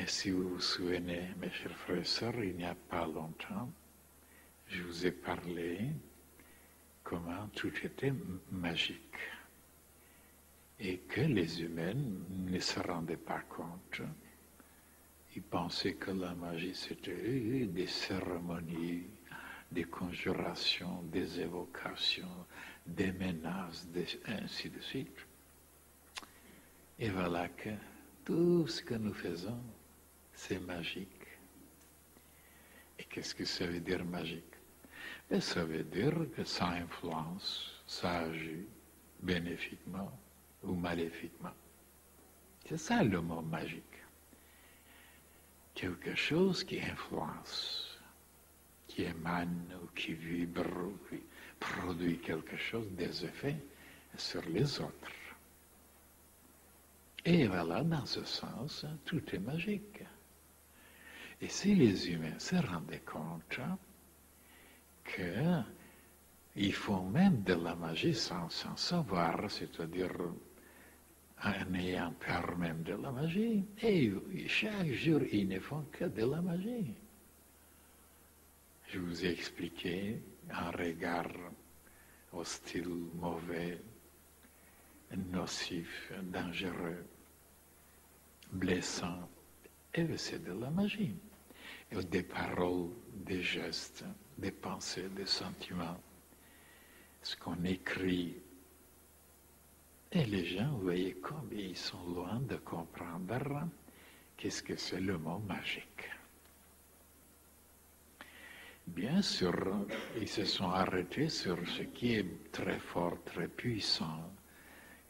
Et si vous vous souvenez, mes chers frères et sœurs, il n'y a pas longtemps, je vous ai parlé comment tout était magique et que les humains ne se rendaient pas compte. Ils pensaient que la magie c'était des cérémonies, des conjurations, des évocations, des menaces, ainsi de suite. Et voilà que tout ce que nous faisons, c'est magique. Et qu'est-ce que ça veut dire magique? Et ça veut dire que ça influence, ça agit bénéfiquement ou maléfiquement. C'est ça le mot magique. Quelque chose qui influence, qui émane ou qui vibre ou qui produit quelque chose, des effets sur les autres. Et voilà, dans ce sens, tout est magique. Et si les humains se rendaient compte qu'ils font même de la magie sans savoir, c'est-à-dire en ayant peur même de la magie, et chaque jour ils ne font que de la magie. Je vous ai expliqué un regard hostile, mauvais, nocif, dangereux, blessant, et c'est de la magie. Et des paroles, des gestes, des pensées, des sentiments, ce qu'on écrit. Et les gens, vous voyez, comme ils sont loin de comprendre qu'est-ce que c'est le mot magique. Bien sûr, ils se sont arrêtés sur ce qui est très fort, très puissant.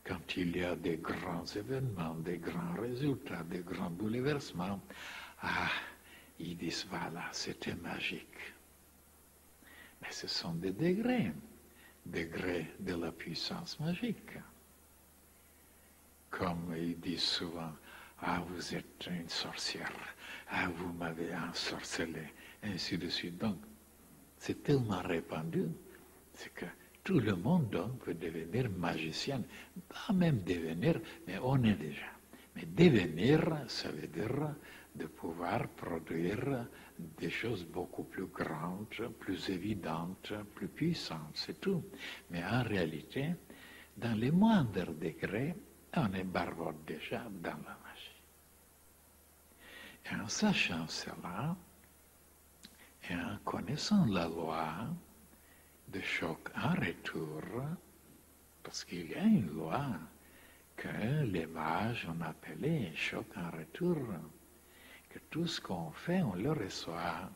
Quand il y a des grands événements, des grands résultats, des grands bouleversements, ils disent, voilà, c'était magique. Mais ce sont des degrés de la puissance magique. Comme ils disent souvent, vous êtes une sorcière, vous m'avez ensorcelé, ainsi de suite. Donc, c'est tellement répandu, c'est que tout le monde donc peut devenir magicien. Pas même devenir, mais on est déjà. Mais devenir, ça veut dire de pouvoir produire des choses beaucoup plus grandes, plus évidentes, plus puissantes, c'est tout. Mais en réalité, dans les moindres degrés, on est barbare déjà dans la magie. Et en sachant cela, et en connaissant la loi de choc en retour, parce qu'il y a une loi que les mages ont appelée choc en retour, que tout ce qu'on fait, on le reçoit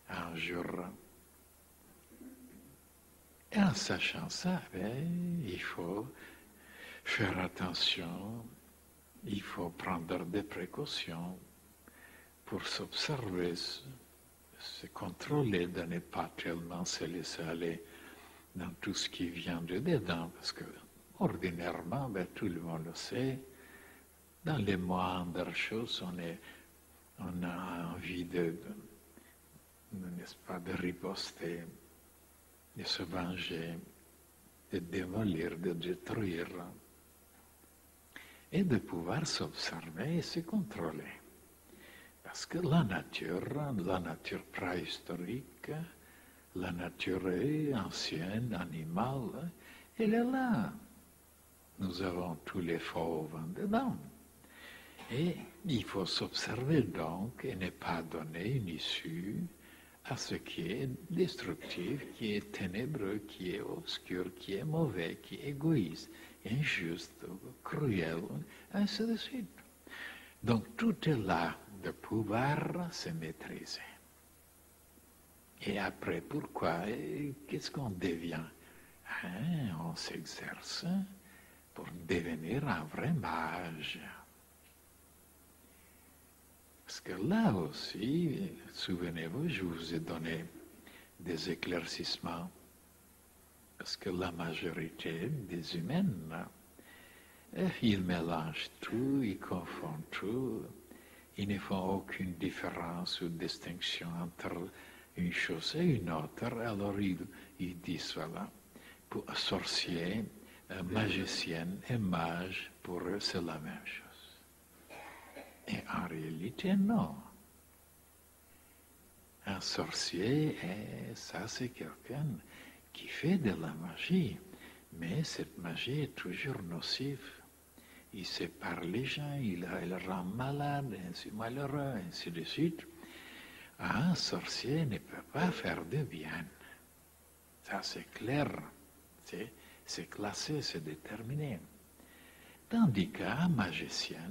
un jour. Et en sachant ça, il faut faire attention, il faut prendre des précautions pour s'observer, se contrôler, de ne pas tellement se laisser aller dans tout ce qui vient de dedans, parce que ordinairement, tout le monde le sait, dans les moindres choses, on a envie n'est-ce pas, de riposter, de se venger, de démolir, de détruire, et de pouvoir s'observer et se contrôler. Parce que la nature préhistorique, la nature ancienne, animale, elle est là. Nous avons tous les fauves en dedans. Et il faut s'observer donc et ne pas donner une issue à ce qui est destructif, qui est ténébreux, qui est obscur, qui est mauvais, qui est égoïste, injuste, cruel, ainsi de suite. Donc tout est là de pouvoir se maîtriser. Et après, pourquoi? Qu'est-ce qu'on devient? On s'exerce pour devenir un vrai mage. Parce que là aussi, souvenez-vous, je vous ai donné des éclaircissements. Parce que la majorité des humains, ils mélangent tout, ils confondent tout. Ils ne font aucune différence ou distinction entre une chose et une autre. Alors ils disent, voilà, pour sorcier, magicienne et mage, pour eux c'est la même chose. Et en réalité, non. Un sorcier, ça c'est quelqu'un qui fait de la magie, mais cette magie est toujours nocive. Il sépare les gens, il rend malade, ainsi malheureux, ainsi de suite. Un sorcier ne peut pas faire de bien. Ça c'est clair, c'est classé, c'est déterminé. Tandis qu'un magicien,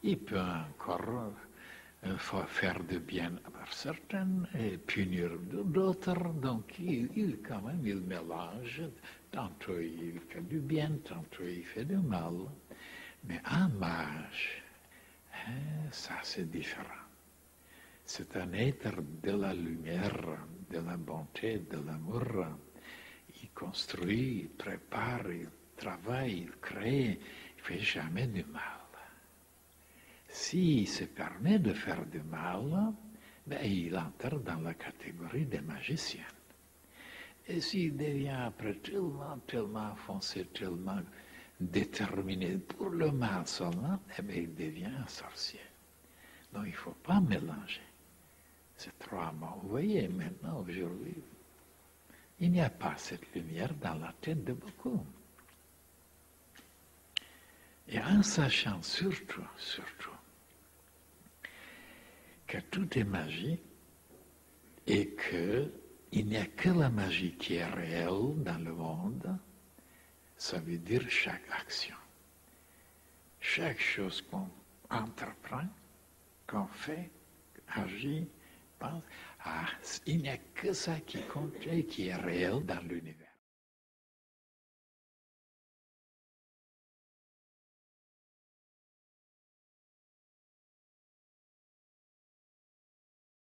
il peut encore faire de bien à certains et punir d'autres. Donc, quand même, il mélange. Tantôt il fait du bien, tantôt il fait du mal. Mais un mage, ça c'est différent. C'est un être de la lumière, de la bonté, de l'amour. Il construit, il prépare, il travaille, il crée, il ne fait jamais du mal. S'il se permet de faire du mal, il entre dans la catégorie des magiciens. Et s'il devient après tellement foncé, tellement déterminé pour le mal seulement, il devient un sorcier. Donc il ne faut pas mélanger ces trois mots. Vous voyez, maintenant, aujourd'hui, il n'y a pas cette lumière dans la tête de beaucoup. Et en sachant surtout, que tout est magie et qu'il n'y a que la magie qui est réelle dans le monde, ça veut dire chaque action. Chaque chose qu'on entreprend, qu'on fait, agit, pense, il n'y a que ça qui compte et qui est réel dans l'univers.